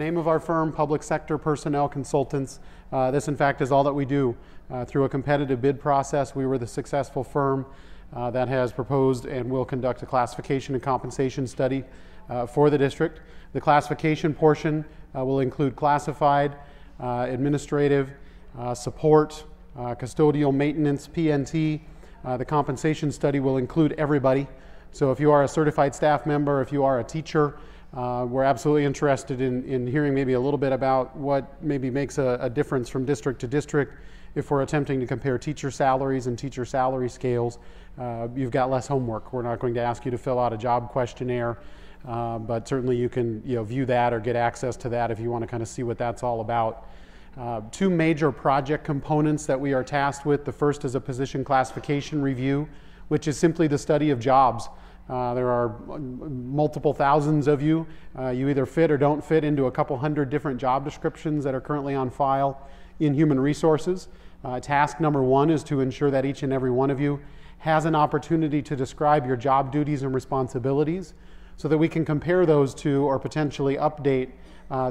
name of our firm, Public Sector Personnel Consultants. This, in fact, is all that we do. Through a competitive bid process, we were the successful firm that has proposed and will conduct a classification and compensation study for the district. The classification portion will include classified, administrative, support, custodial maintenance, PNT. The compensation study will include everybody. So if you are a certified staff member, if you are a teacher, we're absolutely interested in hearing maybe a little bit about what maybe makes a difference from district to district. If we're attempting to compare teacher salaries and teacher salary scales, you've got less homework. We're not going to ask you to fill out a job questionnaire, but certainly you can view that or get access to that if you want to kind of see what that's all about. Two major project components that we are tasked with. The first is a position classification review, which is simply the study of jobs. There are multiple thousands of you. You either fit or don't fit into a couple hundred different job descriptions that are currently on file in Human Resources. Task number one is to ensure that each and every one of you has an opportunity to describe your job duties and responsibilities so that we can compare those to or potentially update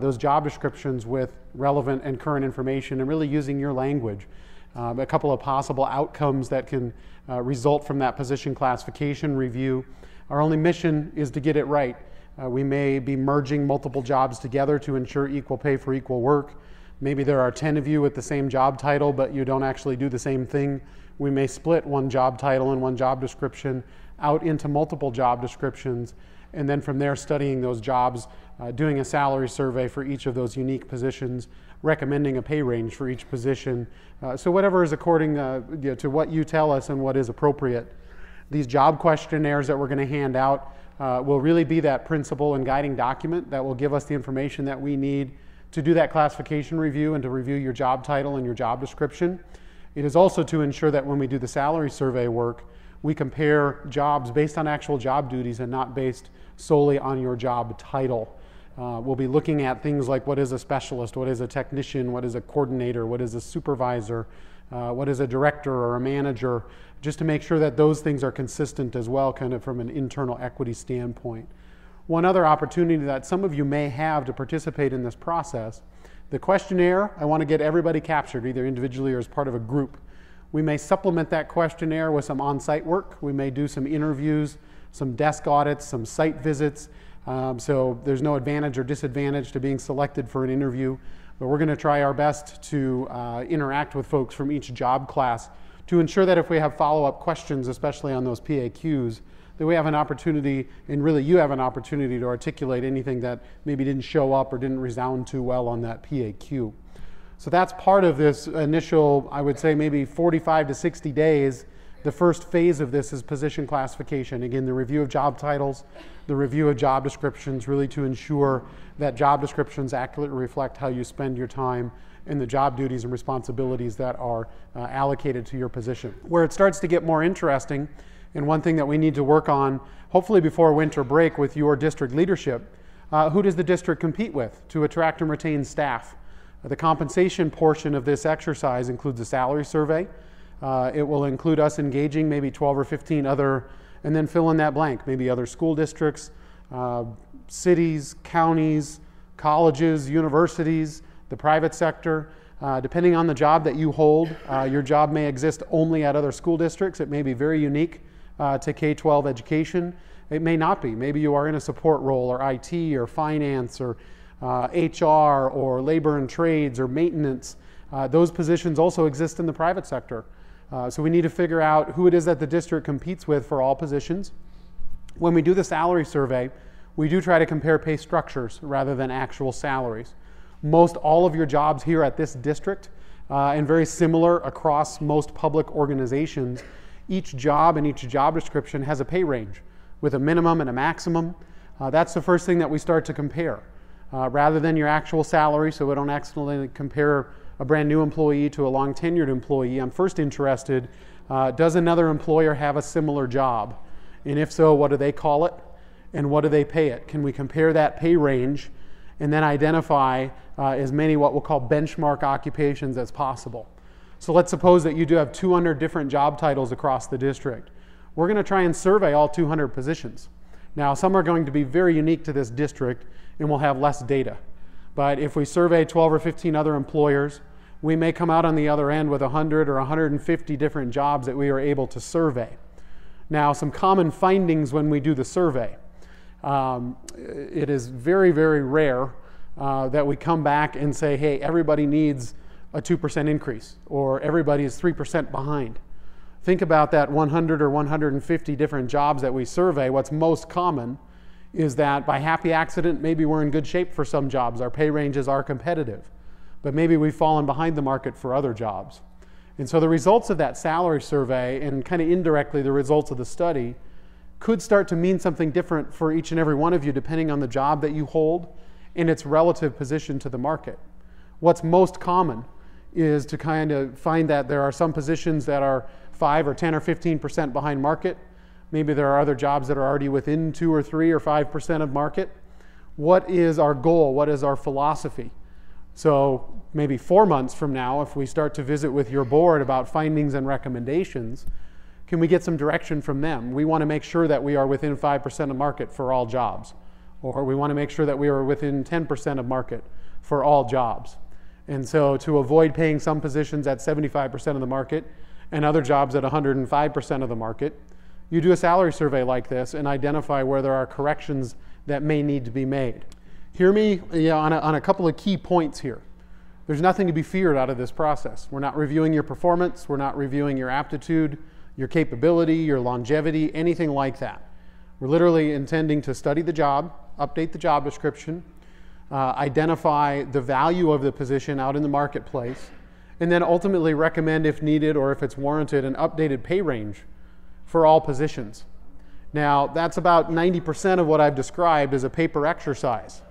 those job descriptions with relevant and current information and really using your language. A couple of possible outcomes that can result from that position classification review. Our only mission is to get it right. We may be merging multiple jobs together to ensure equal pay for equal work. Maybe there are 10 of you with the same job title, but you don't actually do the same thing. We may split one job title and one job description out into multiple job descriptions, and then from there studying those jobs, doing a salary survey for each of those unique positions, recommending a pay range for each position. So whatever is according to what you tell us and what is appropriate. These job questionnaires that we're going to hand out will really be that principal and guiding document that will give us the information that we need to do that classification review and to review your job title and your job description. It is also to ensure that when we do the salary survey work, we compare jobs based on actual job duties and not based solely on your job title. We'll be looking at things like what is a specialist, what is a technician, what is a coordinator, what is a supervisor, what is a director or a manager, just to make sure that those things are consistent as well, kind of from an internal equity standpoint. One other opportunity that some of you may have to participate in this process, the questionnaire, I want to get everybody captured, either individually or as part of a group. We may supplement that questionnaire with some on-site work. We may do some interviews, some desk audits, some site visits. So there's no advantage or disadvantage to being selected for an interview, but we're going to try our best to interact with folks from each job class to ensure that if we have follow-up questions, especially on those PAQs, that we have an opportunity, and really you have an opportunity to articulate anything that maybe didn't show up or didn't resound too well on that PAQ. So that's part of this initial, I would say maybe 45 to 60 days. The first phase of this is position classification. Again, the review of job titles, the review of job descriptions, really to ensure that job descriptions accurately reflect how you spend your time and the job duties and responsibilities that are allocated to your position. Where it starts to get more interesting, and one thing that we need to work on, hopefully before winter break with your district leadership, who does the district compete with to attract and retain staff? The compensation portion of this exercise includes a salary survey. It will include us engaging maybe 12 or 15 other, and then fill in that blank, maybe other school districts, cities, counties, colleges, universities, the private sector. Depending on the job that you hold, your job may exist only at other school districts. It may be very unique to K-12 education. It may not be. Maybe you are in a support role or IT or finance or HR or labor and trades or maintenance. Those positions also exist in the private sector. So we need to figure out who it is that the district competes with for all positions. When we do the salary survey, we do try to compare pay structures rather than actual salaries. Most all of your jobs here at this district, and very similar across most public organizations, each job and each job description has a pay range with a minimum and a maximum. That's the first thing that we start to compare. Rather than your actual salary, so we don't accidentally compare a brand new employee to a long tenured employee, I'm first interested, does another employer have a similar job? And if so, what do they call it? And what do they pay it? Can we compare that pay range and then identify as many what we'll call benchmark occupations as possible? So let's suppose that you do have 200 different job titles across the district. We're going to try and survey all 200 positions. Now, some are going to be very unique to this district and will have less data. But if we survey 12 or 15 other employers, we may come out on the other end with 100 or 150 different jobs that we are able to survey. Now, some common findings when we do the survey. It is very, very rare that we come back and say, hey, everybody needs a 2% increase, or everybody is 3% behind. Think about that 100 or 150 different jobs that we survey. What's most common is that by happy accident, maybe we're in good shape for some jobs. Our pay ranges are competitive, but maybe we've fallen behind the market for other jobs. And so the results of that salary survey, and kind of indirectly the results of the study, could start to mean something different for each and every one of you depending on the job that you hold and its relative position to the market. What's most common is to kind of find that there are some positions that are 5 or 10 or 15% behind market. Maybe there are other jobs that are already within 2 or 3 or 5% of market. What is our goal? What is our philosophy? So maybe 4 months from now, if we start to visit with your board about findings and recommendations, can we get some direction from them? We want to make sure that we are within 5% of market for all jobs, or we want to make sure that we are within 10% of market for all jobs. And so to avoid paying some positions at 75% of the market and other jobs at 105% of the market, you do a salary survey like this and identify where there are corrections that may need to be made. Hear me on a couple of key points here. There's nothing to be feared out of this process. We're not reviewing your performance. We're not reviewing your aptitude, your capability, your longevity, anything like that. We're literally intending to study the job, update the job description, identify the value of the position out in the marketplace, and then ultimately recommend, if needed or if it's warranted, an updated pay range for all positions. Now, that's about 90% of what I've described as a paper exercise.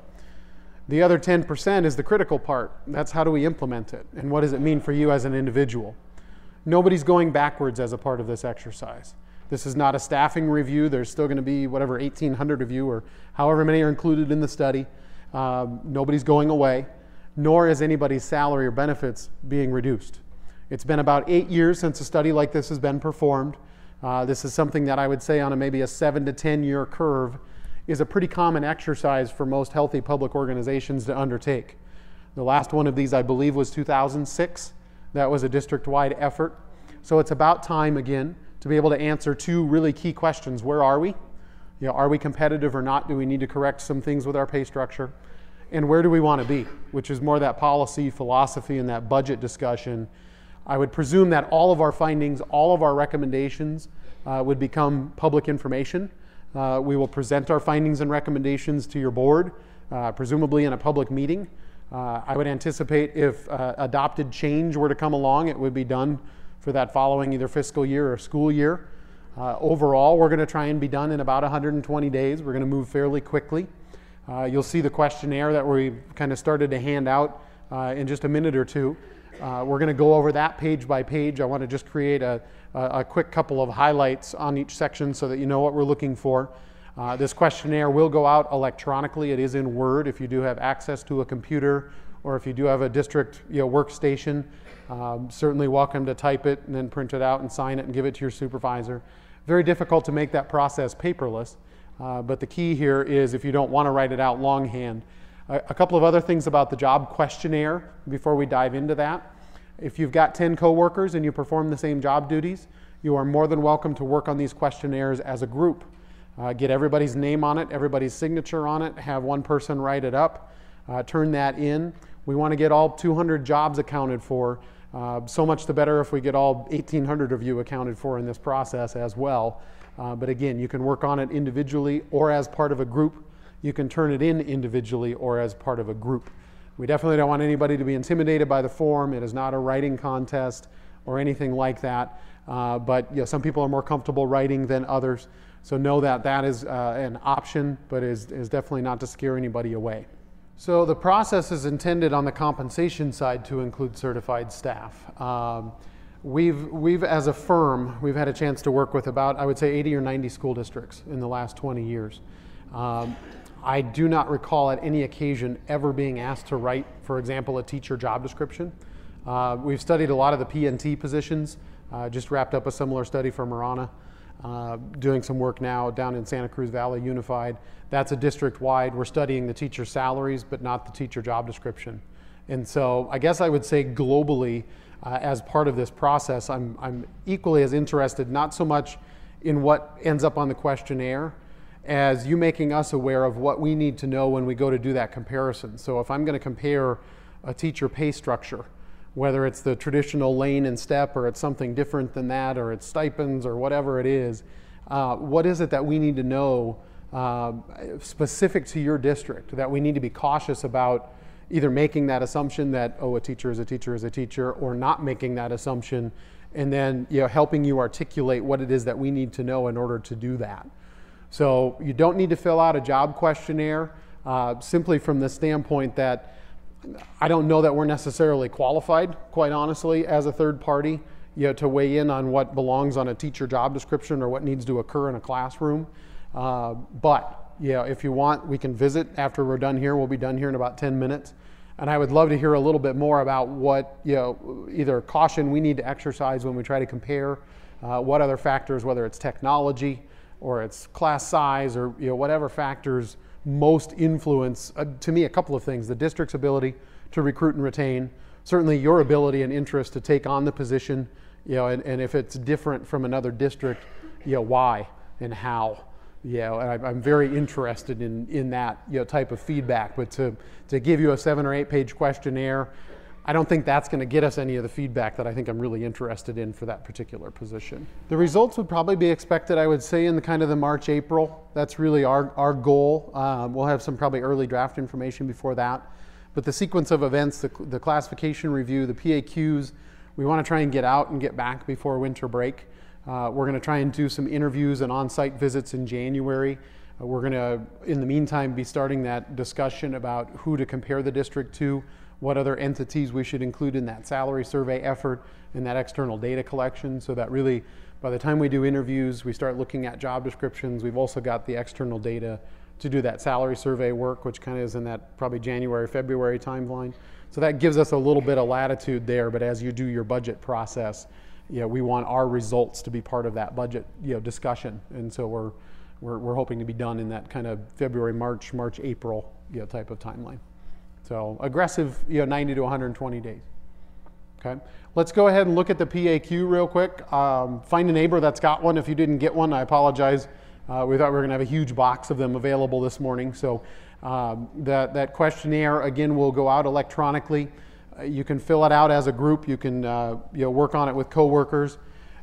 The other 10% is the critical part. That's how do we implement it, and what does it mean for you as an individual? Nobody's going backwards as a part of this exercise. This is not a staffing review. There's still going to be whatever 1,800 of you or however many are included in the study. Nobody's going away, nor is anybody's salary or benefits being reduced. It's been about 8 years since a study like this has been performed. This is something that I would say on maybe a 7 to 10 year curve is a pretty common exercise for most healthy public organizations to undertake. The last one of these, I believe, was 2006. That was a district-wide effort. So it's about time, again, to be able to answer 2 really key questions. Where are we? You know, are we competitive or not? Do we need to correct some things with our pay structure? And where do we want to be? Which is more that policy, philosophy, and that budget discussion. I would presume that all of our findings, all of our recommendations would become public information. We will present our findings and recommendations to your board, presumably in a public meeting. I would anticipate if adopted change were to come along, it would be done for that following either fiscal year or school year. Overall, we're going to try and be done in about 120 days. We're going to move fairly quickly. You'll see the questionnaire that we kind of started to hand out in just a minute or two. We're going to go over that page by page. I want to just create a quick couple of highlights on each section so that you know what we're looking for. This questionnaire will go out electronically. It is in Word if you do have access to a computer or if you do have a district workstation. Certainly welcome to type it and then print it out and sign it and give it to your supervisor. Very difficult to make that process paperless, but the key here is if you don't want to write it out longhand. A couple of other things about the job questionnaire before we dive into that. If you've got 10 coworkers and you perform the same job duties, you are more than welcome to work on these questionnaires as a group. Get everybody's name on it, everybody's signature on it, have one person write it up, turn that in. We want to get all 200 jobs accounted for. So much the better if we get all 1,800 of you accounted for in this process as well. But again, you can work on it individually or as part of a group. You can turn it in individually or as part of a group. We definitely don't want anybody to be intimidated by the form. It is not a writing contest or anything like that. But some people are more comfortable writing than others. So know that that is an option, but is definitely not to scare anybody away. So the process is intended on the compensation side to include certified staff. We've as a firm, we've had a chance to work with about, I would say, 80 or 90 school districts in the last 20 years. I do not recall at any occasion ever being asked to write, for example, a teacher job description. We've studied a lot of the PNT positions, just wrapped up a similar study for Marana. doing some work now down in Santa Cruz Valley Unified. That's a district-wide. We're studying the teacher salaries, but not the teacher job description. And so I guess I would say globally, as part of this process, I'm equally as interested, not so much in what ends up on the questionnaire, as you making us aware of what we need to know when we go to do that comparison. So if I'm going to compare a teacher pay structure, whether it's the traditional lane and step, or it's something different than that, or it's stipends, or whatever it is, what is it that we need to know specific to your district, that we need to be cautious about either making that assumption that, oh, a teacher is a teacher is a teacher, or not making that assumption, and then helping you articulate what it is that we need to know in order to do that. So you don't need to fill out a job questionnaire, simply from the standpoint that I don't know that we're necessarily qualified, quite honestly, as a third party, to weigh in on what belongs on a teacher job description or what needs to occur in a classroom. But if you want, we can visit after we're done here. We'll be done here in about 10 minutes. And I would love to hear a little bit more about what, either caution we need to exercise when we try to compare, what other factors, whether it's technology or it's class size, or whatever factors most influence, to me, a couple of things: the district's ability to recruit and retain, certainly your ability and interest to take on the position, and if it's different from another district, why and how. And I'm very interested in that type of feedback. But to give you a 7 or 8 page questionnaire, I don't think that's going to get us any of the feedback that I think I'm really interested in for that particular position. The results would probably be expected, I would say, in the kind of the March, April. That's really our goal. We'll have some probably early draft information before that. But the sequence of events, the classification review, the PAQs, we want to try and get out and get back before winter break. We're going to try and do some interviews and on-site visits in January. We're going to, in the meantime, be starting that discussion about who to compare the district to, what other entities we should include in that salary survey effort, and that external data collection, so that really, by the time we do interviews, we start looking at job descriptions. We've also got the external data to do that salary survey work, which kind of is in that probably January, February timeline. So that gives us a little bit of latitude there, but as you do your budget process, we want our results to be part of that budget discussion. And so we're hoping to be done in that kind of February, March, April type of timeline. So aggressive 90 to 120 days. Okay, let's go ahead and look at the PAQ real quick. Find a neighbor that's got one. If you didn't get one, I apologize. We thought we were going to have a huge box of them available this morning. So that questionnaire, again, will go out electronically. You can fill it out as a group. You can work on it with coworkers.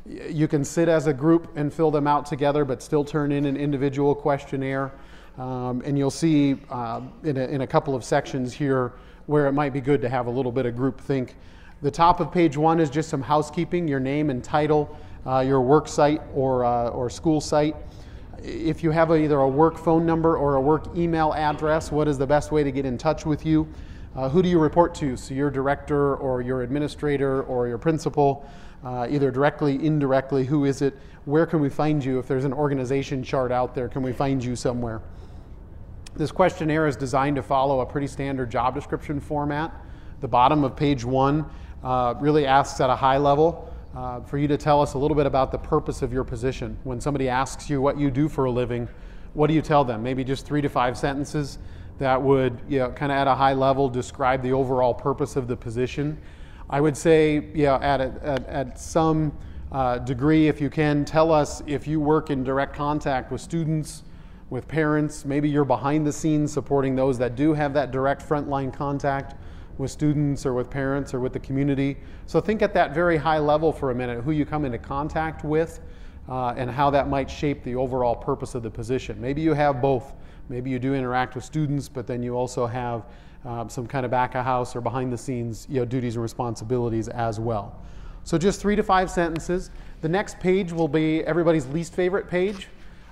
You can sit as a group and fill them out together, but still turn in an individual questionnaire. And you'll see in a couple of sections here where it might be good to have a little bit of group think. The top of page 1 is just some housekeeping: your name and title, your work site or school site. If you have either a work phone number or a work email address, what is the best way to get in touch with you? Who do you report to? So your director or your administrator or your principal, either directly, indirectly, who is it? Where can we find you? If there's an organization chart out there, can we find you somewhere? This questionnaire is designed to follow a pretty standard job description format. The bottom of page 1 really asks at a high level for you to tell us a little bit about the purpose of your position. When somebody asks you what you do for a living, what do you tell them? Maybe just 3 to 5 sentences that would, kind of at a high level describe the overall purpose of the position. I would say, at some degree, if you can, tell us if you work in direct contact with students, with parents. Maybe you're behind the scenes supporting those that do have that direct frontline contact with students or with parents or with the community. So think at that very high level for a minute, who you come into contact with and how that might shape the overall purpose of the position. Maybe you have both. Maybe you do interact with students, but then you also have some kind of back of house or behind the scenes duties and responsibilities as well. So just 3 to 5 sentences. The next page will be everybody's least favorite page.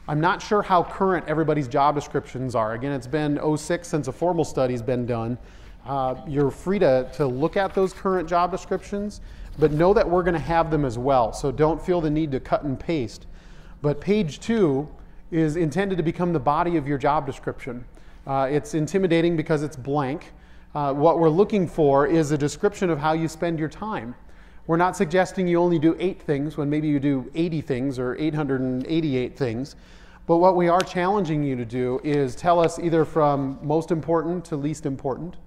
I'm not sure how current everybody's job descriptions are. Again, it's been 06 since a formal study's been done. You're free to look at those current job descriptions, but know that we're going to have them as well. So don't feel the need to cut and paste. But page 2 is intended to become the body of your job description. It's intimidating because it's blank. What we're looking for is a description of how you spend your time. We're not suggesting you only do 8 things when maybe you do 80 things or 888 things. But what we are challenging you to do is tell us either from most important to least important,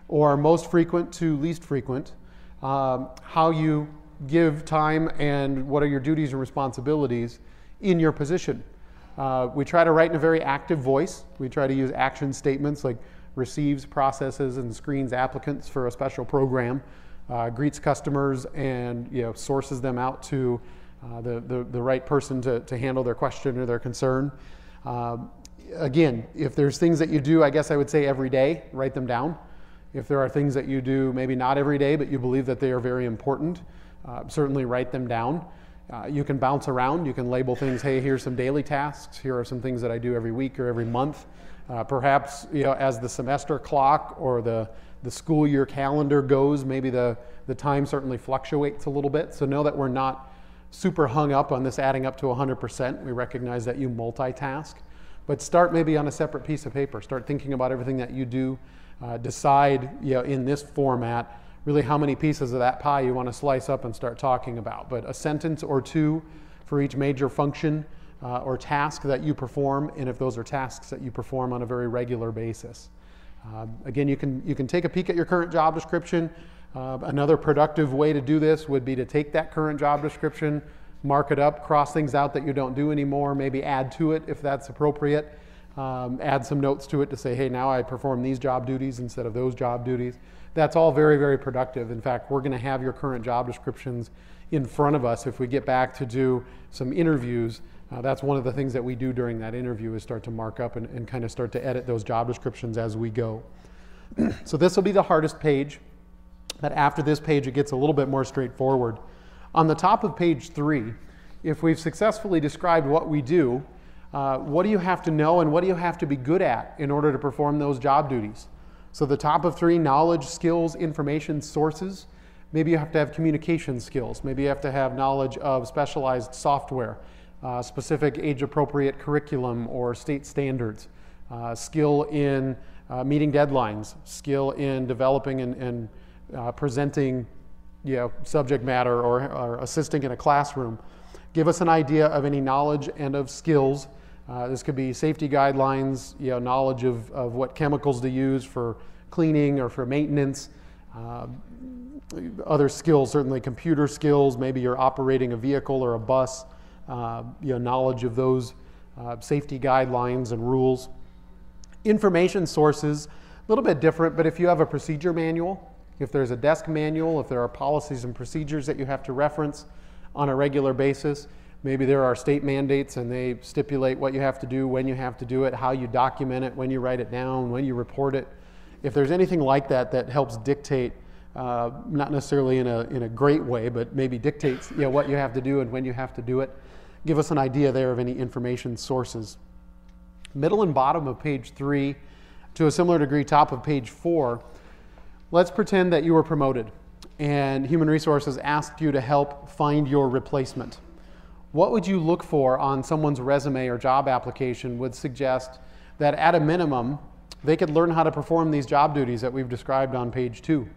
or most frequent to least frequent, how you give time and what are your duties and responsibilities in your position. We try to write in a very active voice. We try to use action statements like receives, processes, and screens applicants for a special program, greets customers, and sources them out to the right person to handle their question or their concern. Again, if there's things that you do, I guess I would say every day, write them down. If there are things that you do maybe not every day, but you believe that they are very important, certainly write them down. You can bounce around. You can label things, hey, here's some daily tasks. Here are some things that I do every week or every month. Perhaps as the semester clock or the school year calendar goes, maybe the time certainly fluctuates a little bit. So know that we're not super hung up on this adding up to 100%. We recognize that you multitask. But start maybe on a separate piece of paper. Start thinking about everything that you do. Decide in this format really how many pieces of that pie you want to slice up and start talking about. But a sentence or two for each major function or task that you perform, and if those are tasks that you perform on a very regular basis. Again, you can take a peek at your current job description. Another productive way to do this would be to take that current job description, mark it up, cross things out that you don't do anymore, maybe add to it if that's appropriate. Add some notes to it to say, hey, now I perform these job duties instead of those job duties. That's all very, very productive. In fact, we're going to have your current job descriptions in front of us if we get back to do some interviews. That's one of the things that we do during that interview is start to mark up and kind of start to edit those job descriptions as we go. So this will be the hardest page, but after this page it gets a little bit more straightforward. On the top of page 3, if we've successfully described what we do, what do you have to know and what do you have to be good at in order to perform those job duties? So the top of 3, knowledge, skills, information sources. Maybe you have to have communication skills. Maybe you have to have knowledge of specialized software, specific age-appropriate curriculum or state standards, skill in meeting deadlines, skill in developing and presenting subject matter or assisting in a classroom. Give us an idea of any knowledge and of skills. This could be safety guidelines, knowledge of what chemicals to use for cleaning or for maintenance. Other skills, certainly computer skills, maybe you're operating a vehicle or a bus, knowledge of those safety guidelines and rules. Information sources, a little bit different, but if you have a procedure manual, if there's a desk manual, if there are policies and procedures that you have to reference on a regular basis, maybe there are state mandates and they stipulate what you have to do, when you have to do it, how you document it, when you write it down, when you report it. If there's anything like that that helps dictate, not necessarily in a great way, but maybe dictates what you have to do and when you have to do it, give us an idea there of any information sources. Middle and bottom of page 3, to a similar degree top of page 4, let's pretend that you were promoted and Human Resources asked you to help find your replacement. What would you look for on someone's resume or job application would suggest that at a minimum, they could learn how to perform these job duties that we've described on page 2.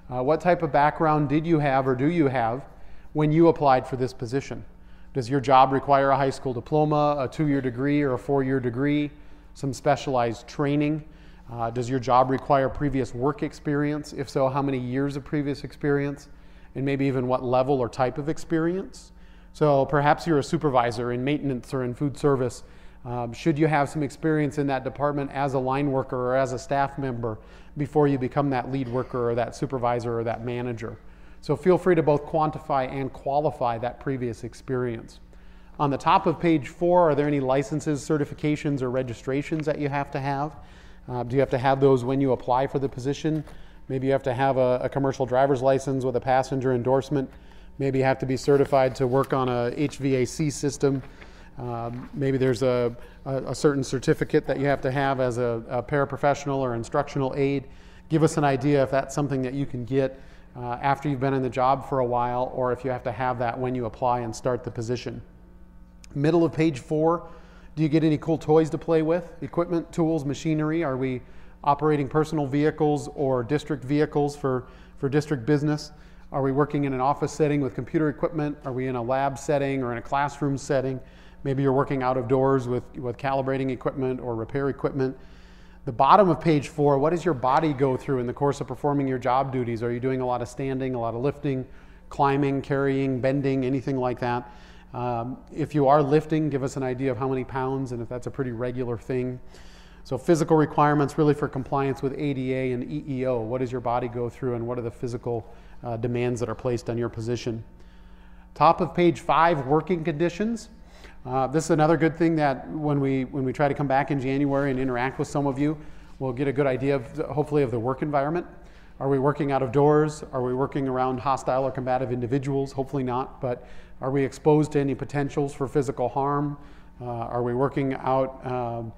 What type of background did you have or do you have when you applied for this position? Does your job require a high school diploma, a 2-year degree or a 4-year degree, some specialized training? Does your job require previous work experience? If so, how many years of previous experience? And maybe even what level or type of experience? So perhaps you're a supervisor in maintenance or in food service. Should you have some experience in that department as a line worker or as a staff member before you become that lead worker or that supervisor or that manager? So feel free to both quantify and qualify that previous experience. On the top of page 4, are there any licenses, certifications, or registrations that you have to have? Do you have to have those when you apply for the position? Maybe you have to have a commercial driver's license with a passenger endorsement. Maybe you have to be certified to work on a HVAC system. Maybe there's a certain certificate that you have to have as a paraprofessional or instructional aide. Give us an idea if that's something that you can get after you've been in the job for a while, or if you have to have that when you apply and start the position. Middle of page 4, do you get any cool toys to play with? Equipment, tools, machinery? Are we operating personal vehicles or district vehicles for district business? Are we working in an office setting with computer equipment? Are we in a lab setting or in a classroom setting? Maybe you're working out of doors with calibrating equipment or repair equipment. The bottom of page 4, what does your body go through in the course of performing your job duties? Are you doing a lot of standing, a lot of lifting, climbing, carrying, bending, anything like that? If you are lifting, give us an idea of how many pounds and if that's a pretty regular thing. So physical requirements really for compliance with ADA and EEO. What does your body go through and what are the physical demands that are placed on your position? Top of page 5, working conditions. This is another good thing that when we try to come back in January and interact with some of you, we'll get a good idea of, hopefully, of the work environment. Are we working out of doors? Are we working around hostile or combative individuals? Hopefully not, but are we exposed to any potentials for physical harm? Are we working out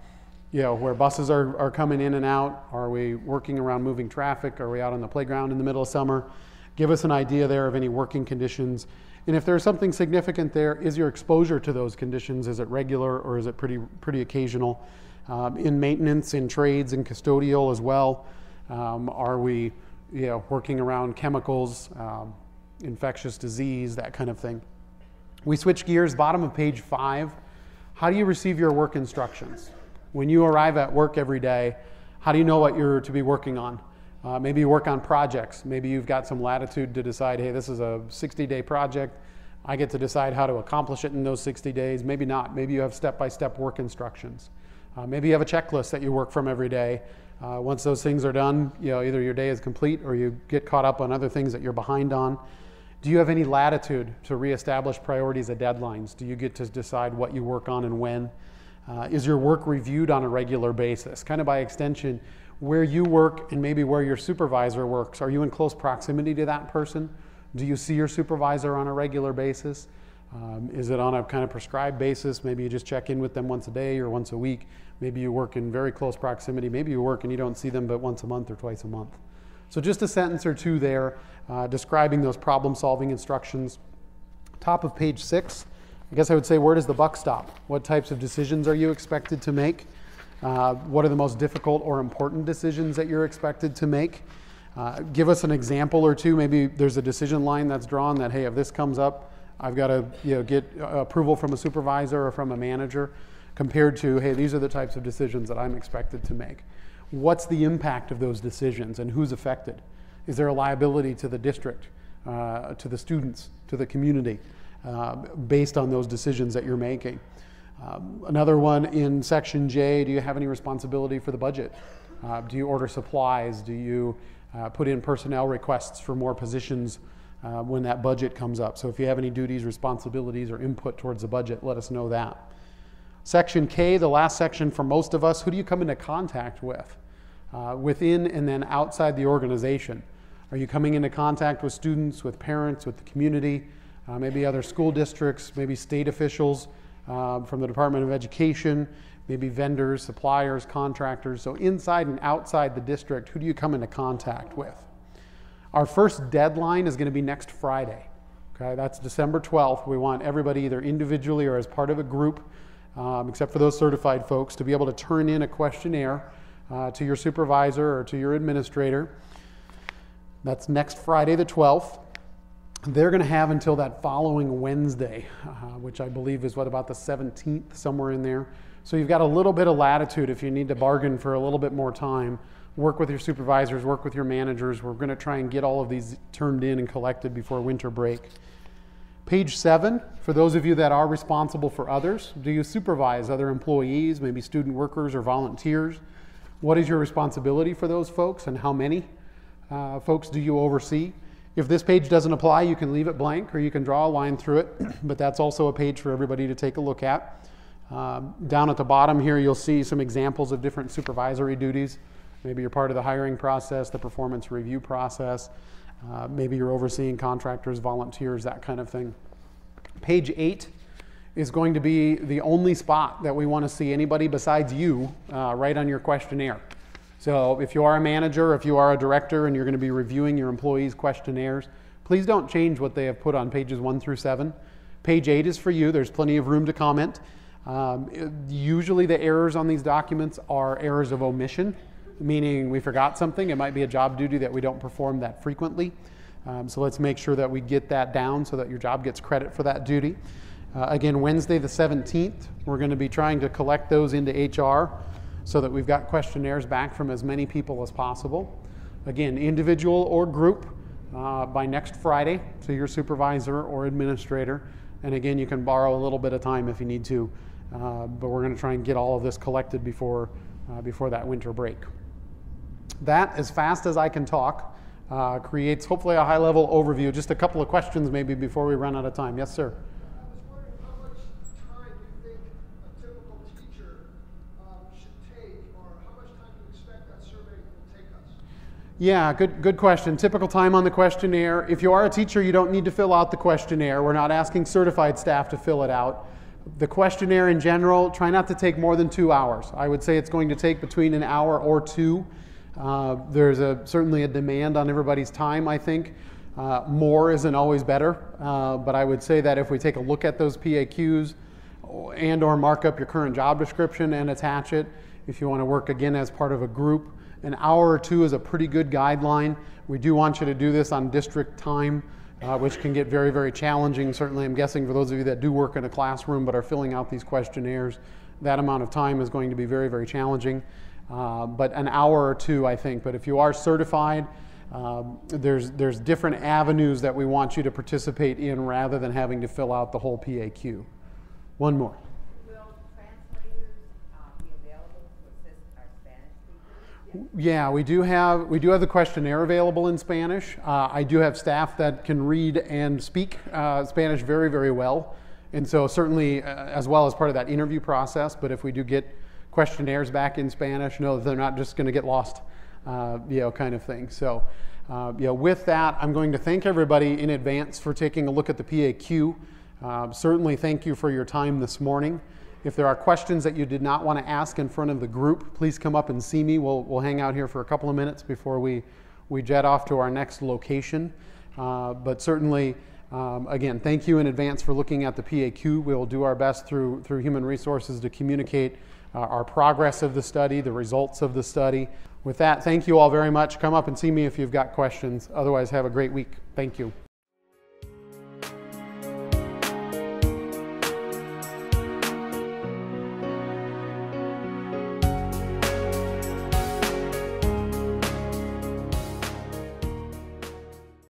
where buses are coming in and out? Are we working around moving traffic? Are we out on the playground in the middle of summer? Give us an idea there of any working conditions. And if there's something significant there, is your exposure to those conditions, is it regular or is it pretty occasional? In maintenance, in trades, in custodial as well, are we working around chemicals, infectious disease, that kind of thing? We switch gears, bottom of page 5. How do you receive your work instructions? When you arrive at work every day, how do you know what you're to be working on? Maybe you work on projects. Maybe you've got some latitude to decide, hey, this is a 60-day project. I get to decide how to accomplish it in those 60 days. Maybe not. Maybe you have step-by-step work instructions. Maybe you have a checklist that you work from every day. Once those things are done, either your day is complete or you get caught up on other things that you're behind on. Do you have any latitude to reestablish priorities and deadlines? Do you get to decide what you work on and when? Is your work reviewed on a regular basis? Kind of by extension, where you work and maybe where your supervisor works, are you in close proximity to that person? Do you see your supervisor on a regular basis? Is it on a kind of prescribed basis? Maybe you just check in with them once a day or once a week. Maybe you work in very close proximity. Maybe you work and you don't see them but once a month or twice a month. So just a sentence or two there describing those problem-solving instructions. Top of page 6, I guess I would say, where does the buck stop? What types of decisions are you expected to make? What are the most difficult or important decisions that you're expected to make? Give us an example or two. Maybe there's a decision line that's drawn that, hey, if this comes up, I've got to get approval from a supervisor or from a manager, compared to, hey, these are the types of decisions that I'm expected to make. What's the impact of those decisions and who's affected? Is there a liability to the district, to the students, to the community, based on those decisions that you're making? Another one in section J, do you have any responsibility for the budget? Do you order supplies? Do you put in personnel requests for more positions when that budget comes up? So if you have any duties, responsibilities, or input towards the budget, let us know that. Section K, the last section for most of us, who do you come into contact with? Within and then outside the organization. Are you coming into contact with students, with parents, with the community, maybe other school districts, maybe state officials from the Department of Education, maybe vendors, suppliers, contractors? So inside and outside the district, who do you come into contact with? Our first deadline is going to be next Friday. Okay, that's December 12th. We want everybody either individually or as part of a group, except for those certified folks, to be able to turn in a questionnaire to your supervisor or to your administrator. That's next Friday the 12th. They're going to have until that following Wednesday, which I believe is about the 17th, somewhere in there. So you've got a little bit of latitude if you need to bargain for a little bit more time. Work with your supervisors, work with your managers. We're going to try and get all of these turned in and collected before winter break. Page 7, for those of you that are responsible for others, do you supervise other employees, maybe student workers or volunteers? What is your responsibility for those folks and how many folks do you oversee? If this page doesn't apply, you can leave it blank or you can draw a line through it, but that's also a page for everybody to take a look at. Down at the bottom here, you'll see some examples of different supervisory duties. Maybe you're part of the hiring process, the performance review process. Maybe you're overseeing contractors, volunteers, that kind of thing. Page 8 is going to be the only spot that we want to see anybody besides you write on your questionnaire. So if you are a manager, if you are a director, and you're going to be reviewing your employees' questionnaires, please don't change what they have put on pages 1 through 7. Page 8 is for you. There's plenty of room to comment. Usually the errors on these documents are errors of omission, meaning we forgot something. It might be a job duty that we don't perform that frequently. So let's make sure that we get that down so that your job gets credit for that duty. Again, Wednesday the 17th, we're going to be trying to collect those into HR so that we've got questionnaires back from as many people as possible. Again, individual or group by next Friday to your supervisor or administrator. And again, you can borrow a little bit of time if you need to, but we're going to try and get all of this collected before that winter break. That, as fast as I can talk, creates hopefully a high-level overview. Just a couple of questions maybe before we run out of time. Yes, sir? Yeah, good question. Typical time on the questionnaire. If you are a teacher, you don't need to fill out the questionnaire. We're not asking certified staff to fill it out. The questionnaire in general, try not to take more than 2 hours. I would say it's going to take between an hour or two. There's certainly a demand on everybody's time, I think. More isn't always better, but I would say that if we take a look at those PAQs and or mark up your current job description and attach it, if you want to work again as part of a group, an hour or two is a pretty good guideline. We do want you to do this on district time, which can get very, very challenging. Certainly, I'm guessing for those of you that do work in a classroom but are filling out these questionnaires, that amount of time is going to be very, very challenging. But an hour or two, I think. But if you are certified, there's different avenues that we want you to participate in rather than having to fill out the whole PAQ. One more. Yeah, we do have the questionnaire available in Spanish. I do have staff that can read and speak Spanish very, very well, and so certainly as well as part of that interview process. But if we do get questionnaires back in Spanish, know that they're not just going to get lost, kind of thing. So, with that, I'm going to thank everybody in advance for taking a look at the PAQ. Certainly, thank you for your time this morning. If there are questions that you did not want to ask in front of the group, please come up and see me. We'll hang out here for a couple of minutes before we jet off to our next location. But certainly, again, thank you in advance for looking at the PAQ. We'll do our best through Human Resources to communicate our progress of the study, the results of the study. With that, thank you all very much. Come up and see me if you've got questions. Otherwise, have a great week. Thank you.